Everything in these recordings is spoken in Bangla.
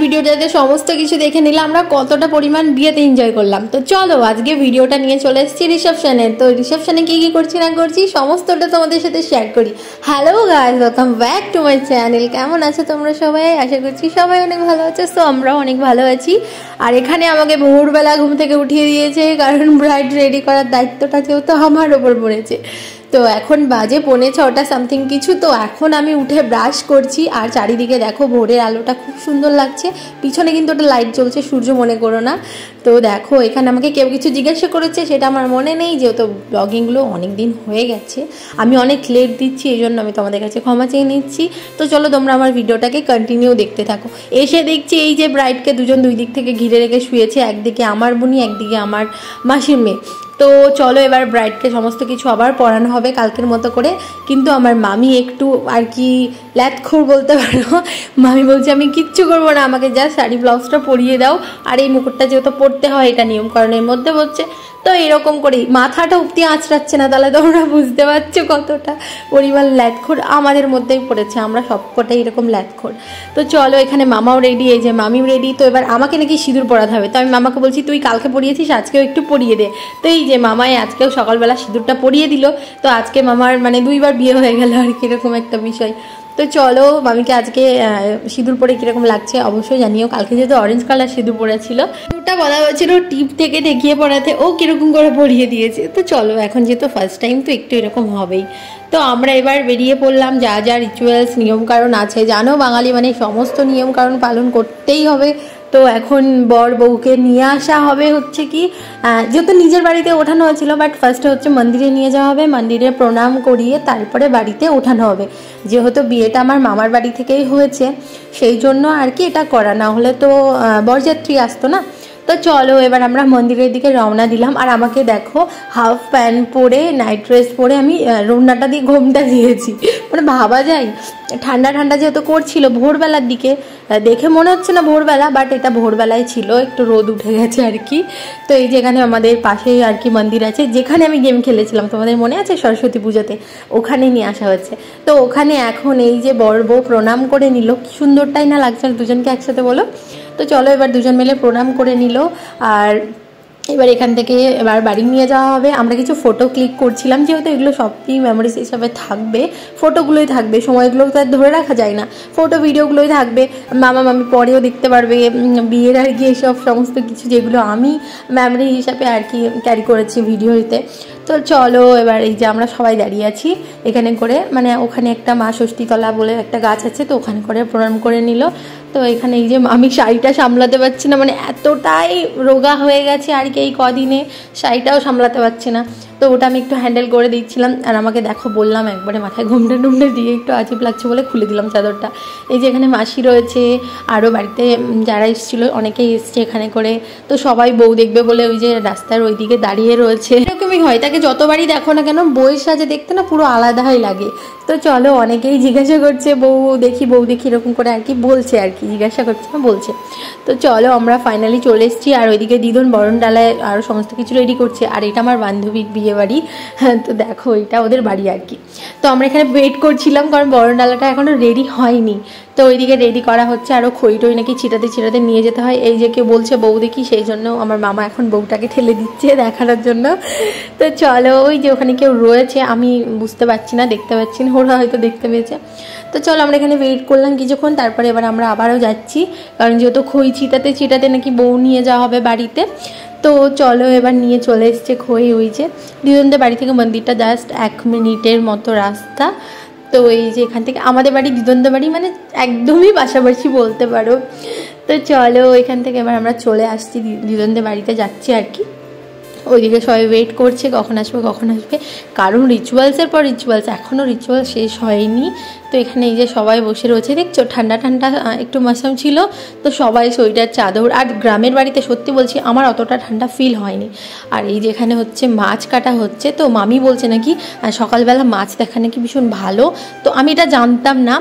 ভিডিওটাতে সমস্ত কিছু দেখে নিলাম আমরা কতটা পরিমাণ বিয়েতে এনজয় করলাম। তো চলো আজকে ভিডিওটা নিয়ে চলে এসেছি রিসেপশনে। তো রিসেপশনে কি কি করছি না করছি সমস্তটা তোমাদের সাথে শেয়ার করি। Hello guys, welcome back to my channel. কেমন আছো তোমরা সবাই? আশা করছি সবাই অনেক ভালো আছে। সো আমরাও অনেক ভালো আছি। আর এখানে আমাকে ভোরবেলা ঘুম থেকে উঠিয়ে দিয়েছে, কারণ ব্রাইড রেডি করার দায়িত্বটা যেহেতু আমার ওপর পড়েছে। তো এখন বাজে 5:45 সামথিং কিছু। তো এখন আমি উঠে ব্রাশ করছি, আর চারিদিকে দেখো ভোরের আলোটা খুব সুন্দর লাগছে। পিছনে কিন্তু ওটা লাইট জ্বলছে, সূর্য মনে করো না। তো দেখো এখানে আমাকে কেউ কিছু জিজ্ঞাসা করেছে, সেটা আমার মনে নেই, যেহেতু ব্লগিংগুলো অনেক দিন হয়ে গেছে। আমি অনেক লেট দিচ্ছি, এই জন্য আমি তোমাদের কাছে ক্ষমা চেয়ে নিচ্ছি। তো চলো তোমরা আমার ভিডিওটাকে কন্টিনিউ দেখতে থাকো। এসে দেখছি এই যে ব্রাইডকে দুজন দুই দিক থেকে ঘিরে রেখে শুয়েছে, একদিকে আমার বুনি, একদিকে আমার মাসির মেয়ে। তো চলো এবার ব্রাইডকে সমস্ত কিছু আবার পরানো হবে কালকের মতো করে। কিন্তু আমার মামি একটু আর কি ল্যাথখোর বলতে পারো। মামি বলছে আমি কিচ্ছু করবো না, আমাকে যা শাড়ি ব্লাউজটা পরিয়ে দাও, আর এই মুকুটটা যেহেতু পরতে হয় এটা নিয়মকরণের মধ্যে হচ্ছে। তো এরকম করেই মাথাটা অব্দি আঁচড়াচ্ছে না, তাহলে তোমরা বুঝতে পারছো কতটা পরিমাণ ল্যাথখোর আমাদের মধ্যেই পড়েছে। আমরা সবকটাই এরকম ল্যাথখোর। তো চলো এখানে মামাও রেডি, এই যে মামিও রেডি। তো এবার আমাকে নাকি সিঁদুর পরাতে হবে। তো আমি মামাকে বলছি তুই কালকে পরিয়েছিস, আজকেও একটু পরিয়ে দে। তো এই যে মামাই আজকেও সকালবেলা সিঁদুরটা পরিয়ে দিল। তো আজকে মামার মানে 2বার বিয়ে হয়ে গেল আর কি, এরকম একটা বিষয়। তো চলো মামিকে আজকে সিঁদুর পরে কীরকম লাগছে অবশ্যই জানিও। কালকে যেহেতু অরেঞ্জ কালার সিঁদুর পরেছিল, ওটা বলা হয়েছিল টিপ থেকে দেখিয়ে পড়াতে, ও কীরকম করে পরিয়ে দিয়েছে। তো চলো এখন যেহেতু ফার্স্ট টাইম তো একটু এরকম হবেই। তো আমরা এবার বেরিয়ে পড়লাম। যা যা রিচুয়ালস নিয়মকানুন আছে, জানো বাঙালি মানে সমস্ত নিয়মকানুন পালন করতেই হবে। তো এখন বর বউকে নিয়ে আসা হবে হচ্ছে কি, যেহেতু নিজের বাড়িতে ওঠানো হয়েছিল, বাট ফার্স্টে হচ্ছে মন্দিরে নিয়ে যাওয়া হবে। মন্দিরে প্রণাম করিয়ে তারপরে বাড়িতে ওঠানো হবে। যেহেতু বিয়েটা আমার মামার বাড়ি থেকেই হয়েছে, সেই জন্য আর কি এটা করা, না হলে তো বরযাত্রী আসতো না। তো চলো এবার আমরা মন্দিরের দিকে রওনা দিলাম। আর আমাকে দেখো হাফ প্যান্ট পরে নাইট ড্রেস পরে আমি রৌনাটা দিয়ে ঘোমটা দিয়েছি, মানে ভাবা যায়। ঠান্ডা ঠান্ডা যেহেতু করছিল ভোরবেলার দিকে, দেখে মনে হচ্ছে না ভোরবেলা, বাট এটা ভোরবেলায় ছিল, একটু রোদ উঠে গেছে আর কি। তো এই যেখানে আমাদের পাশেই আর কি মন্দির আছে, যেখানে আমি গেম খেলেছিলাম তোমাদের মনে আছে সরস্বতী পুজোতে, ওখানে নিয়ে আসা হচ্ছে। তো ওখানে এখন এই যে বর বউ প্রণাম করে নিল, কি সুন্দরটাই না লাগছে দুজনকে একসাথে, বলো। তো চলো এবার দুজন মিলে প্রণাম করে নিল। আর এবার এখান থেকে এবার বাড়ি নিয়ে যাওয়া হবে। আমরা কিছু ফটো ক্লিক করছিলাম, যেহেতু এগুলো সবই মেমোরিজ হিসাবে থাকবে, ফটোগুলোই থাকবে, সময়গুলো তো আর ধরে রাখা যায় না, ফটো ভিডিওগুলোই থাকবে। মামা মামি পরেও দেখতে পারবে বিয়ের আর কি এসব সমস্ত কিছু, যেগুলো আমি মেমোরি হিসাবে আর কি ক্যারি করেছি ভিডিওতে। তো চলো এবার এই যে আমরা সবাই দাঁড়িয়ে আছি এখানে করে, মানে ওখানে একটা মা ষষ্ঠীতলা বলে একটা গাছ আছে, তো ওখানে করে প্রণাম করে নিল। তো এখানে এই যে আমি শাড়িটা সামলাতে পারছি না, মানে এতটাই রোগা হয়ে গেছে আর কি এই কদিনে, শাড়িটাও সামলাতে পারছি না। তো ওটা আমি একটু হ্যান্ডেল করে দিচ্ছিলাম। আর আমাকে দেখো বললাম একবারে মাথায় ঘুমটা টুমটা দিয়ে একটু আজীব লাগছে বলে খুলে দিলাম চাদরটা। এই যে এখানে মাসি রয়েছে, আরও বাড়িতে যারা এসেছিলো অনেকেই এসছে এখানে করে। তো সবাই বউ দেখবে বলে ওই যে রাস্তার ওইদিকে দাঁড়িয়ে রয়েছে। এরকমই হয়, তাকে যতবারই দেখো না কেন বউয়ের সাজে দেখতে না পুরো আলাদাই লাগে। তো চলো অনেকেই জিজ্ঞাসা করছে বউ দেখি এরকম করে আর কি বলছে, আর কি জিজ্ঞাসা করছে না বলছে। তো চলো আমরা ফাইনালি চলে এসেছি। আর ওইদিকে দিদন বরণ ডালায় আরও সমস্ত কিছু রেডি করছে। আর এটা আমার বান্ধবীর বিয়ে বাড়ি, হ্যাঁ। তো দেখো এটা ওদের বাড়ি আর কি। তো আমরা এখানে ওয়েট করছিলাম, কারণ বরণ ডালাটা এখনও রেডি হয়নি। তো ওইদিকে রেডি করা হচ্ছে, আরও খই টই নাকি ছিটাতে নিয়ে যেতে হয়। এই যে কেউ বলছে বউ দেখি, সেই জন্য আমার মামা এখন বউটাকে ঠেলে দিচ্ছে দেখানোর জন্য। তো চলো ওই যে ওখানে কেউ রয়েছে, আমি বুঝতে পারছি না, দেখতে পাচ্ছি না, ওরা হয়তো দেখতে পেয়েছে। তো চলো আমরা এখানে ওয়েট করলাম কিছুক্ষণ, তারপরে এবার আমরা আবারও যাচ্ছি, কারণ যেহেতু খই ছিটাতে নাকি বউ নিয়ে যাওয়া হবে বাড়িতে। তো চলো এবার নিয়ে চলে এসছে খই। ওই যে দিদনদের বাড়ি থেকে মন্দিরটা জাস্ট 1 মিনিটের মতো রাস্তা। তো এই যে এখান থেকে আমাদের বাড়ি দিদনদের বাড়ি মানে একদমই পাশাপাশি বলতে পারো। তো চলো এখান থেকে এবার আমরা চলে আসছি, দিদনদের বাড়িতে যাচ্ছি আর কি। ওইদিকে সবাই ওয়েট করছে কখন আসবে, কারণ রিচুয়ালসের পর রিচুয়ালস, এখনও রিচুয়াল শেষ হয়নি। তো এখানে এই যে সবাই বসে রয়েছে, দেখছো ঠান্ডা একটু মৌসুম ছিল, তো সবাই সোয়েটার চাদর। আর গ্রামের বাড়িতে সত্যি বলছি আমার অতটা ঠান্ডা ফিল হয়নি। আর এই যে এখানে হচ্ছে মাছ কাটা হচ্ছে। তো মামি বলছে নাকি সকালবেলা মাছ দেখা নাকি ভীষণ ভালো। তো আমি এটা জানতাম না,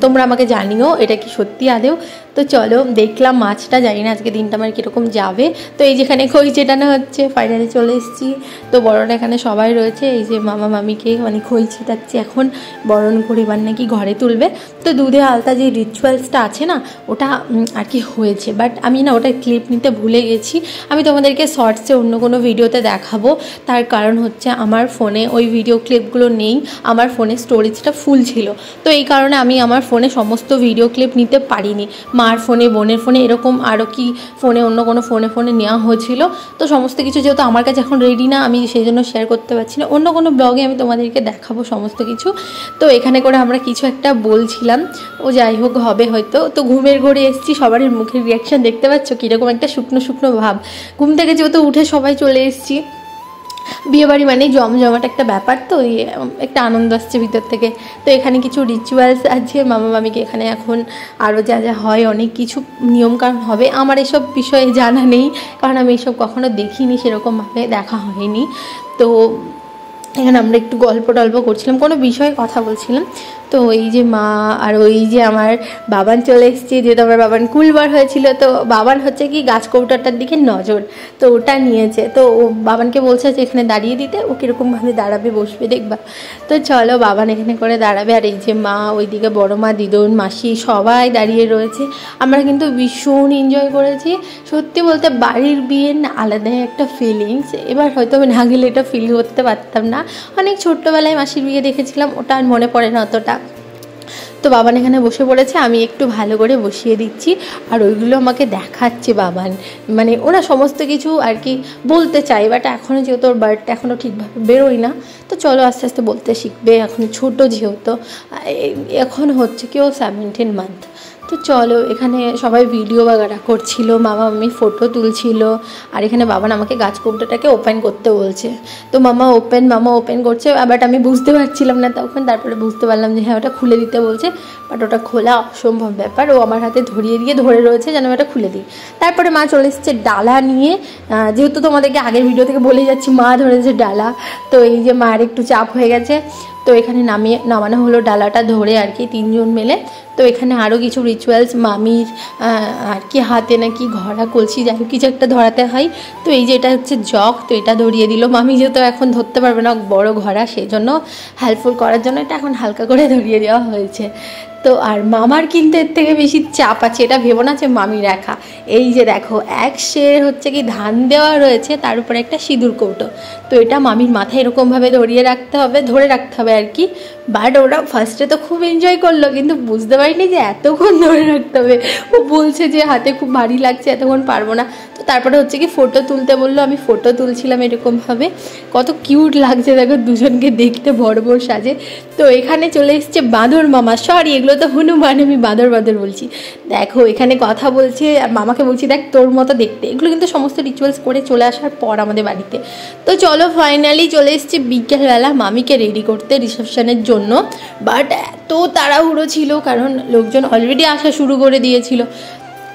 তোমরা আমাকে জানিও এটা কি সত্যি আদেও। তো চলো দেখলাম মাছটা, জানি না আজকে দিনটা আমার কীরকম যাবে। তো এই যেখানে খই চেটানো হচ্ছে, ফাইনালি চলে এসেছি। তো বড়রা এখানে সবাই রয়েছে, এই যে মামা মামিকে মানে খই ছেটাচ্ছি এখন, বরণ করে এবার নাকি ঘরে তুলবে। তো দুধে আলতা যে রিচুয়ালসটা আছে না, ওটা আর কি হয়েছে, বাট আমি না ওটা ক্লিপ নিতে ভুলে গেছি। আমি তোমাদেরকে শর্টসে অন্য কোনো ভিডিওতে দেখাবো। তার কারণ হচ্ছে আমার ফোনে ওই ভিডিও ক্লিপগুলো নেই, আমার ফোনে স্টোরেজটা ফুল ছিল। তো এই কারণে আমি আমার ফোনে সমস্ত ভিডিও ক্লিপ নিতে পারিনি। মার ফোনে, বোনের ফোনে, এরকম আরও কি ফোনে, অন্য কোনো ফোনে নেওয়া হয়েছিল। তো সমস্ত কিছু যেহেতু আমার কাছে এখন রেডি না, আমি সেই জন্য শেয়ার করতে পারছি না। অন্য কোনো ব্লগে আমি তোমাদেরকে দেখাবো সমস্ত কিছু। তো এখানে করে আমরা কিছু একটা বলছিলাম, ও যাই হোক হবে হয়তো। তো ঘুমের ঘরে এসেছি, সবারই মুখের রিয়াকশান দেখতে পাচ্ছ কীরকম একটা শুকনো শুকনো ভাব। ঘুম থেকে যেহেতু উঠে সবাই চলে এসেছি, বিয়েবাড়ি মানে জমজমাট একটা ব্যাপার, তো একটা আনন্দ আসছে ভিতর থেকে। তো এখানে কিছু রিচুয়ালস আছে, মামা মামিকে এখানে এখন আরও যা যা হয় অনেক কিছু নিয়মকানুন হবে। আমার এসব বিষয়ে জানা নেই, কারণ আমি এসব কখনো দেখিনি, সেরকমভাবে দেখা হয়নি। তো এখানে আমরা একটু গল্প টল্প করছিলাম, কোনো বিষয়ে কথা বলছিলাম। তো এই যে মা আর ওই যে আমার বাবান চলে এসেছে, যেহেতু আমার বাবান কুলবার হয়েছিল। তো বাবান হচ্ছে কি গাছ কৌটাটার দিকে নজর, তো ওটা নিয়েছে। তো ও বাবানকে বলছে যে এখানে দাঁড়িয়ে দিতে, ও কীরকমভাবে দাঁড়াবে বসবে দেখবা। তো চলো বাবান এখানে করে দাঁড়াবে, আর এই যে মা, ওইদিকে বড় মা, দিদুন, মাসি সবাই দাঁড়িয়ে রয়েছে। আমরা কিন্তু ভীষণ এনজয় করেছি। সত্যি বলতে বাড়ির বিয়ের না আলাদাই একটা ফিলিংস। এবার হয়তো আমি না গেলে এটা ফিল করতে পারতাম না। অনেক ছোট্টবেলায় মাসির বিয়ে দেখেছিলাম, ওটা আর মনে পড়ে না অতটা। তো বাবান এখানে বসে পড়েছে, আমি একটু ভালো করে বসিয়ে দিচ্ছি, আর ওইগুলো আমাকে দেখাচ্ছে বাবান। মানে ওরা সমস্ত কিছু আর কি বলতে চাই, বাট এখনও যেহেতু ওর বার্থডে এখনও ঠিকভাবে বেরোই না। তো চলো আস্তে আস্তে বলতে শিখবে, এখন ছোটো যেহেতু, এখন হচ্ছে কি ও 17 মান্থ। তো চলো এখানে সবাই ভিডিও বাগারা করছিল, মামা মামি ফটো তুলছিল, আর এখানে বাবান আমাকে গাছ কৌটোটাকে ওপেন করতে বলছে। তো মামা ওপেন করছে, বাট আমি বুঝতে পারছিলাম না তখন। তারপরে বুঝতে পারলাম যে হ্যাঁ ওটা খুলে দিতে বলছে, বাট ওটা খোলা অসম্ভব ব্যাপার। ও আমার হাতে ধরিয়ে দিয়ে ধরে রয়েছে যেন ওটা খুলে দিই। তারপরে মা চলে এসেছে ডালা নিয়ে, যেহেতু তোমাদেরকে আগের ভিডিও থেকে বলে যাচ্ছি মা ধরেছে ডালা। তো এই যে মার একটু চাপ হয়ে গেছে, তো এখানে নামানো হলো ডালাটা ধরে আর কি 3 জন মিলে। তো এখানে আরও কিছু রিচুয়ালস, মামির আর কি হাতে নাকি ঘড়া কলসি যাই হোক কিছু একটা ধরাতে হয়। তো এই যে এটা হচ্ছে জগ, তো এটা ধরিয়ে দিল। মামি যেহেতু এখন ধরতে পারবে না বড় ঘড়া, সেই জন্য হেল্পফুল করার জন্য এটা এখন হালকা করে ধরিয়ে দেওয়া হয়েছে। তো আর মামার কিন্তু এর থেকে বেশি চাপ আছে, এটা ভেবো না যে মামির একা। এই যে দেখো এক সের হচ্ছে কি ধান দেওয়া রয়েছে, তার উপরে একটা সিঁদুর কৌটো। তো এটা মামির মাথায় এরকমভাবে ধরে রাখতে হবে আর কি। বাট ওরা ফার্স্টে তো খুব এনজয় করলো, কিন্তু বুঝতে পারিনি যে এতক্ষণ ধরে রাখতে হবে। ও বলছে যে হাতে খুব ভারী লাগছে, এতক্ষণ পারবো না। তো তারপরে হচ্ছে কি ফটো তুলতে বললো, আমি ফটো তুলছিলাম এরকমভাবে। কত কিউট লাগছে দেখো দুজনকে দেখতে, বড় বড় সাজে। তো এখানে চলে এসছে বাঁদর মামা, সরি এগুলো তো হনুমান, আমি বাঁদর বলছি। দেখো এখানে কথা বলছে, আর মামাকে বলছি দেখ তোর মতো দেখতে। এগুলো কিন্তু সমস্ত রিচুয়ালস করে চলে আসার পর আমাদের বাড়িতে। তো চলো ফাইনালি চলে এসছে বিকেলবেলা মামিকে রেডি করতে রিসেপশনের জন্য। বাট এত তাড়াহুড়ো ছিল, কারণ লোকজন অলরেডি আসা শুরু করে দিয়েছিল।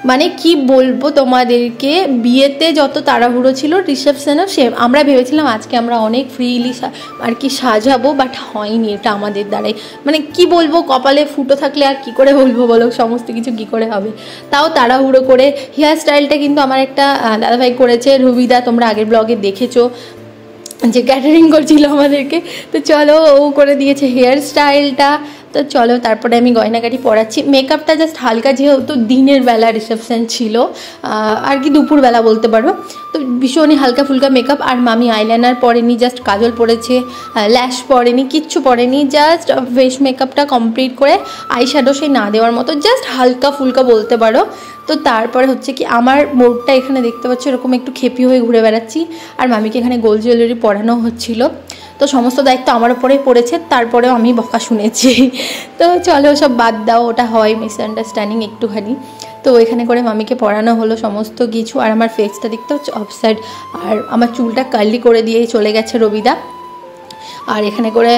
মানে কি বলবো তোমাদেরকে, বিয়েতে যত তাড়াহুড়ো ছিল রিসেপশনেও সেম। আমরা ভেবেছিলাম আজকে আমরা অনেক ফ্রিলি আর কি সাজাবো, বাট হয়নি এটা আমাদের দ্বারাই। মানে কি বলবো, কপালে ফুটো থাকলে আর কি করে বলবো বলো, সমস্ত কিছু কি করে হবে। তাও তাড়াহুড়ো করে হেয়ার স্টাইলটা কিন্তু আমার একটা দাদাভাই করেছে, রবিদা, তোমরা আগের ব্লগে দেখেছো যে ক্যাটারিং করছিল আমাদেরকে। তো চলো ও করে দিয়েছে হেয়ার স্টাইলটা। তো চলো তারপরে আমি গয়নাগাটি পরাচ্ছি। মেকআপটা জাস্ট হালকা, যেহেতু দিনের বেলা রিসেপশন ছিল আর কি দুপুরবেলা বলতে পারো, তো ভীষণই হালকা ফুলকা মেকআপ। আর মামি আইলাইনার পরেনি, জাস্ট কাজল পরেছে, ল্যাশ পরেনি, কিচ্ছু পরেনি, জাস্ট ফেস মেকআপটা কমপ্লিট করে আইশ্যাডো সেই না দেওয়ার মতো জাস্ট হালকা ফুলকা বলতে পারো। তো তারপরে হচ্ছে কি আমার মোড়টা এখানে দেখতে পাচ্ছ এরকম একটু খেপি হয়ে ঘুরে বেড়াচ্ছি, আর মামিকে এখানে গোল্ড জুয়েলারি পরানো হচ্ছিল। তো সমস্ত দায়িত্ব আমার উপরেই পড়েছে, তারপরেও আমি বকা শুনেছি। তো চলো সব বাদ দাও, ওটা হয় মিসআন্ডারস্ট্যান্ডিং একটুখানি। তো এখানে করে মামিকে পরানো হলো সমস্ত কিছু। আর আমার ফেসটা দেখতে হচ্ছে অফসাইড, আর আমার চুলটা কার্লি করে দিয়ে চলে গেছে রবিদা। আর এখানে করে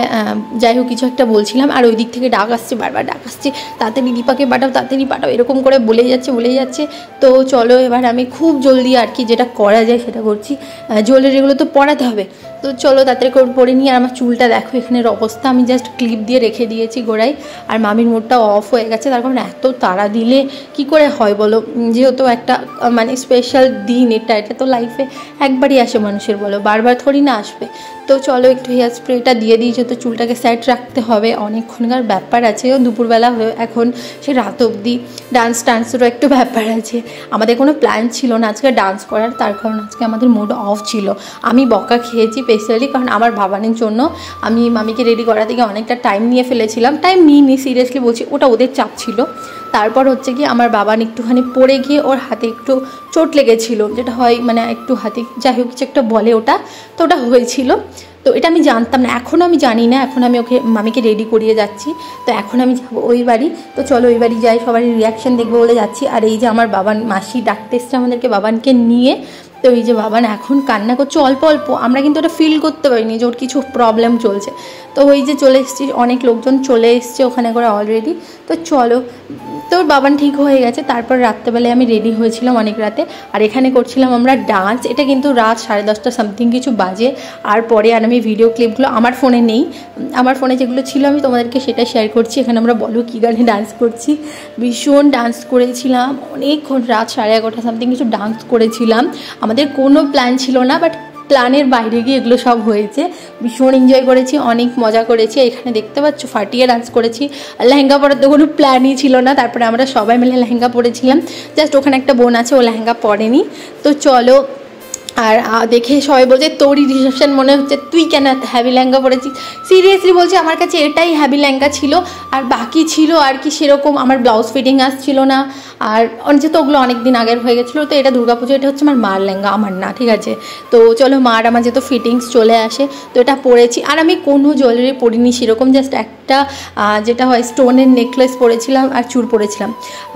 যাই হোক কিছু একটা বলছিলাম, আর ওই দিক থেকে ডাক আসছে, বারবার ডাক আসছে, তাড়াতাড়ি দীপাকে পাঠাও, তাড়াতাড়ি পাঠাও, এরকম করে বলেই যাচ্ছে। তো চলো এবার আমি খুব জলদি আর কি যেটা করা যায় সেটা করছি। জুয়েলারিগুলো তো পরাতে হবে, তো চলো তাড়াতাড়ি করে পরে নিই। আর আমার চুলটা দেখো এখানের অবস্থা, আমি জাস্ট ক্লিপ দিয়ে রেখে দিয়েছি গোড়ায়। আর মামির মুডটা অফ হয়ে গেছে, তার কারণ এত তাড়া দিলে কি করে হয় বলো, যেহেতু একটা মানে স্পেশাল দিন এটা তো লাইফে একবারই আসে মানুষের, বলো বারবার থোড়ি না আসবে। তো চলো একটু হেয়ার স্প্রেটা দিয়ে দিই, যেহেতু চুলটাকে সেট রাখতে হবে, অনেকক্ষণকার ব্যাপার আছে, দুপুরবেলা হয়ে এখন সে রাত অবধি ডান্সেরও একটু ব্যাপার আছে। আমাদের কোনো প্ল্যান ছিল না আজকে ডান্স করার, তার কারণ আজকে আমাদের মুড অফ ছিল। আমি বকা খেয়েছি স্পেশালি, কারণ আমার বাবানের জন্য আমি মামিকে রেডি করা থেকে অনেকটা টাইম নিয়ে ফেলেছিলাম। টাইম নিইনি, সিরিয়াসলি বলছি, ওটা ওদের চাপ ছিল। তারপর হচ্ছে কি আমার বাবান একটুখানি পড়ে গিয়ে ওর হাতে একটু চোট লেগেছিলো, যেটা হয় মানে একটু হাতে যাই হোক কিছু একটা বলে ওটা, তো ওটা হয়েছিল। তো এটা আমি জানতাম না, এখনও আমি জানি না, এখন আমি ওকে মামিকে রেডি করিয়ে যাচ্ছি। তো এখন আমি যাবো ওই বাড়ি, তো চলো ওই বাড়ি যাই, সবারই রিয়াকশান দেখবো বলে যাচ্ছি। আর এই যে আমার বাবান মাসি ডাকতে এসছে আমাদেরকে বাবানকে নিয়ে, তো এই যে বাবান এখন কান্না করছে অল্প অল্প, আমরা কিন্তু ওটা ফিল করতে পারিনি যে ওর কিছু প্রবলেম চলছে। তো ওই যে চলে এসেছি, অনেক লোকজন চলে এসছে ওখানে করে অলরেডি। তো চলো, তোর বাবান ঠিক হয়ে গেছে। তারপর রাত্রেবেলায় আমি রেডি হয়েছিলাম অনেক রাতে, আর এখানে করছিলাম আমরা ডান্স। এটা কিন্তু রাত 10:30 সামথিং কিছু বাজে। আর পরে আর আমি ভিডিও ক্লিপগুলো আমার ফোনে নেই, আমার ফোনে যেগুলো ছিল আমি তোমাদেরকে সেটা শেয়ার করছি। এখানে আমরা বলো কী গানে ডান্স করছি, ভীষণ ডান্স করেছিলাম অনেকক্ষণ, রাত 11:30 সামথিং কিছু ডান্স করেছিলাম। আমাদের কোনো প্ল্যান ছিল না, বাট প্ল্যানের বাইরে গিয়ে এগুলো সব হয়েছে। ভীষণ এনজয় করেছি, অনেক মজা করেছি। এখানে দেখতে পাচ্ছ ফাটিয়ে ডান্স করেছি। লেহেঙ্গা পরার তো কোনো প্ল্যানই ছিল না, তারপরে আমরা সবাই মিলে লেহেঙ্গা পরেছিলাম। জাস্ট ওখানে একটা বোন আছে, ও লেহেঙ্গা পরেনি। তো চলো, আর দেখে সবাই বলছে তোরই রিসেপশন মনে হচ্ছে, তুই কেন এত হ্যাভি লেহেঙ্গা পরেছিস। সিরিয়াসলি বলছি, আমার কাছে এটাই হ্যাভি লেহেঙ্গা ছিল, আর বাকি ছিল আর কি সেরকম আমার ব্লাউজ ফিটিং আসছিল না। আর যেহেতু ওগুলো অনেক দিন আগের হয়ে গেছিলো, তো এটা দুর্গাপুজো, এটা হচ্ছে আমার মার লেহেঙ্গা, আমার না, ঠিক আছে। তো চলো মার আমার যেহেতু ফিটিংস চলে আসে, তো এটা পরেছি। আর আমি কোনো জুয়েলারি পরিনি সেরকম, জাস্ট একটা যেটা হয় স্টোনের নেকলেস পরেছিলাম আর চুড় পরেছিলাম,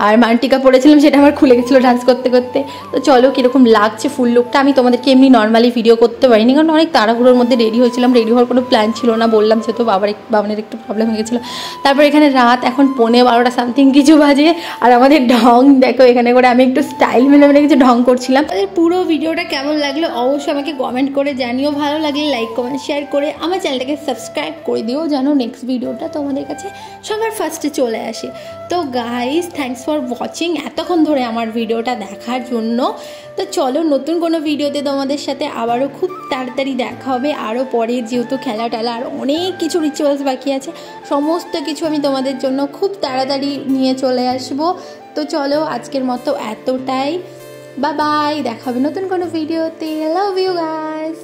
আর মানটিকা পরেছিলাম, সেটা আমার খুলে গেছিলো ডান্স করতে করতে। তো চলো কীরকম লাগছে ফুল লুকটা, আমি তোমাদেরকে এমনি নর্মালি ভিডিও করতে পারিনি, কারণ অনেক তাড়াহুড়োর মধ্যে রেডি হয়েছিলাম, রেডি হওয়ার কোনো প্ল্যান ছিল না, বললাম যেহেতু বাবানের একটু প্রবলেম হয়ে গেছিলো। তারপর এখানে রাত এখন 11:15 সামথিং কিছু বাজে, আর আমাদের ঢং দেখো, এখানে করে আমি একটু স্টাইল মেলে কিছু ঢং করছিলাম। তাদের পুরো ভিডিওটা কেমন লাগলো অবশ্যই আমাকে কমেন্ট করে জানিও, ভালো লাগলে লাইক কমেন্ট শেয়ার করে আমার চ্যানেলটাকে সাবস্ক্রাইব করে দিও, যেন নেক্সট ভিডিওটা তোমাদের কাছে সবার ফার্স্টে চলে আসে। তো গাইজ, থ্যাঙ্কস ফর ওয়াচিং, এতক্ষণ ধরে আমার ভিডিওটা দেখার জন্য। তো চলো নতুন কোনো ভিডিওতে তোমাদের সাথে আবারও খুব তাড়াতাড়ি দেখা হবে। আরও পরে যেহেতু খেলা টেলা আর অনেক কিছু রিচুয়ালস বাকি আছে, সমস্ত কিছু আমি তোমাদের জন্য খুব তাড়াতাড়ি নিয়ে চলে আসবো। তো চলো আজকের মতো এতটাই, বাই বাই, দেখা হবে নতুন কোনো ভিডিওতে। Love you guys.